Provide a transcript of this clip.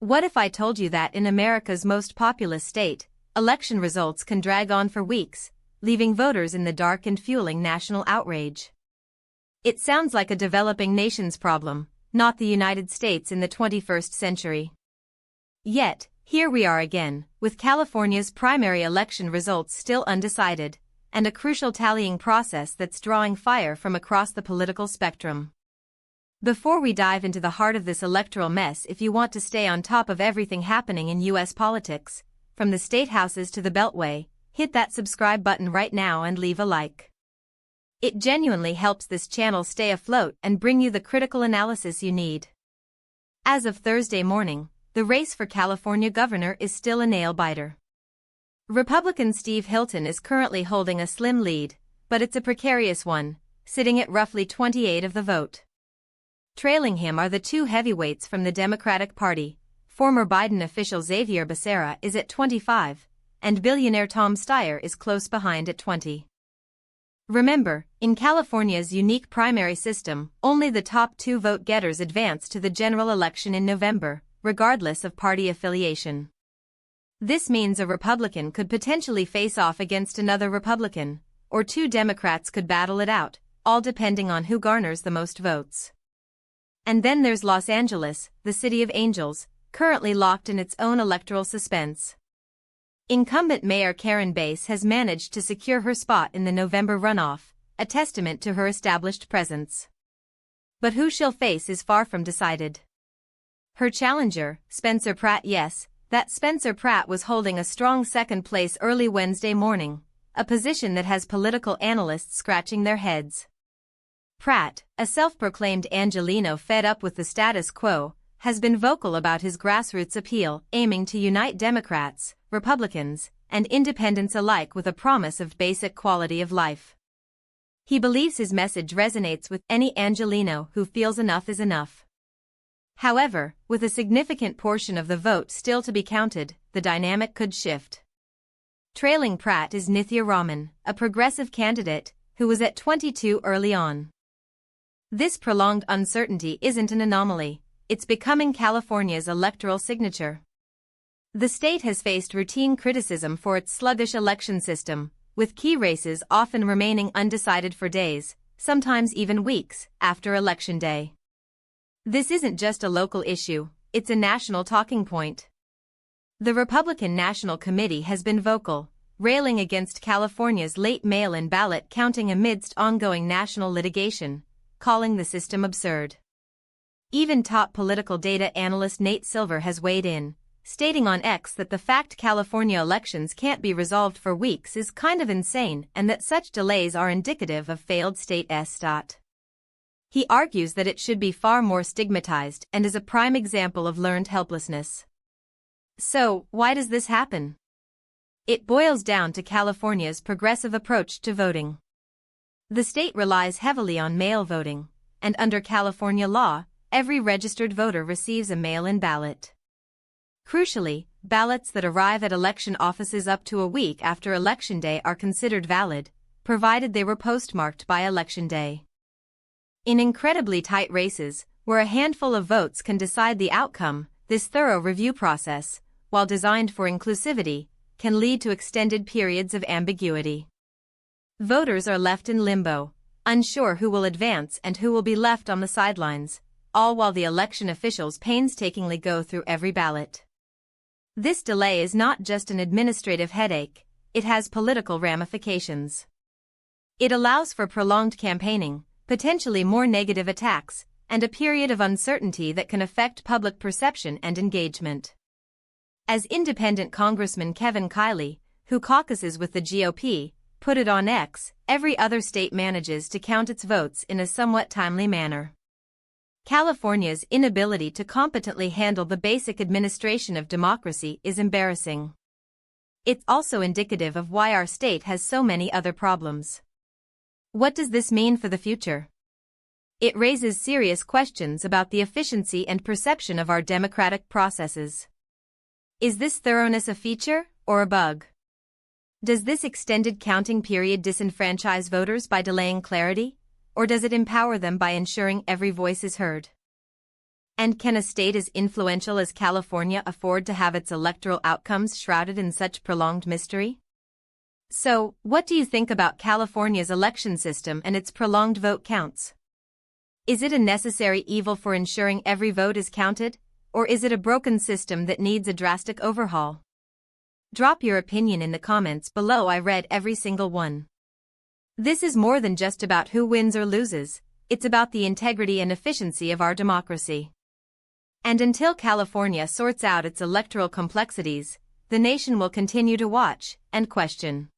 What if I told you that in America's most populous state, election results can drag on for weeks, leaving voters in the dark and fueling national outrage? It sounds like a developing nation's problem, not the United States in the 21st century. Yet, here we are again, with California's primary election results still undecided, and a crucial tallying process that's drawing fire from across the political spectrum. Before we dive into the heart of this electoral mess, if you want to stay on top of everything happening in U.S. politics, from the state houses to the Beltway, hit that subscribe button right now and leave a like. It genuinely helps this channel stay afloat and bring you the critical analysis you need. As of Thursday morning, the race for California governor is still a nail-biter. Republican Steve Hilton is currently holding a slim lead, but it's a precarious one, sitting at roughly 28% of the vote. Trailing him are the two heavyweights from the Democratic Party. Former Biden official Xavier Becerra is at 25%, and billionaire Tom Steyer is close behind at 20%. Remember, in California's unique primary system, only the top two vote-getters advance to the general election in November, regardless of party affiliation. This means a Republican could potentially face off against another Republican, or two Democrats could battle it out, all depending on who garners the most votes. And then there's Los Angeles, the city of angels, currently locked in its own electoral suspense. Incumbent Mayor Karen Bass has managed to secure her spot in the November runoff, a testament to her established presence. But who she'll face is far from decided. Her challenger, Spencer Pratt, that Spencer Pratt was holding a strong second place early Wednesday morning, a position that has political analysts scratching their heads. Pratt, a self-proclaimed Angelino fed up with the status quo, has been vocal about his grassroots appeal, aiming to unite Democrats, Republicans, and independents alike with a promise of basic quality of life. He believes his message resonates with any Angelino who feels enough is enough. However, with a significant portion of the vote still to be counted, the dynamic could shift. Trailing Pratt is Nithya Raman, a progressive candidate, who was at 22% early on. This prolonged uncertainty isn't an anomaly, it's becoming California's electoral signature. The state has faced routine criticism for its sluggish election system, with key races often remaining undecided for days, sometimes even weeks, after Election Day. This isn't just a local issue, it's a national talking point. The Republican National Committee has been vocal, railing against California's late mail-in ballot counting amidst ongoing national litigation, calling the system absurd. Even top political data analyst Nate Silver has weighed in, stating on X that the fact California elections can't be resolved for weeks is kind of insane and that such delays are indicative of failed state stat. He argues that it should be far more stigmatized and is a prime example of learned helplessness. So, why does this happen? It boils down to California's progressive approach to voting. The state relies heavily on mail voting, and under California law, every registered voter receives a mail-in ballot. Crucially, ballots that arrive at election offices up to a week after Election Day are considered valid, provided they were postmarked by Election Day. In incredibly tight races, where a handful of votes can decide the outcome, this thorough review process, while designed for inclusivity, can lead to extended periods of ambiguity. Voters are left in limbo, unsure who will advance and who will be left on the sidelines, all while the election officials painstakingly go through every ballot. This delay is not just an administrative headache, it has political ramifications. It allows for prolonged campaigning, potentially more negative attacks, and a period of uncertainty that can affect public perception and engagement. As independent Congressman Kevin Kiley, who caucuses with the GOP, put it on X, every other state manages to count its votes in a somewhat timely manner. California's inability to competently handle the basic administration of democracy is embarrassing. It's also indicative of why our state has so many other problems. What does this mean for the future? It raises serious questions about the efficiency and perception of our democratic processes. Is this thoroughness a feature or a bug? Does this extended counting period disenfranchise voters by delaying clarity, or does it empower them by ensuring every voice is heard? And can a state as influential as California afford to have its electoral outcomes shrouded in such prolonged mystery? So, what do you think about California's election system and its prolonged vote counts? Is it a necessary evil for ensuring every vote is counted, or is it a broken system that needs a drastic overhaul? Drop your opinion in the comments below. I read every single one. This is more than just about who wins or loses, it's about the integrity and efficiency of our democracy. And until California sorts out its electoral complexities, the nation will continue to watch and question.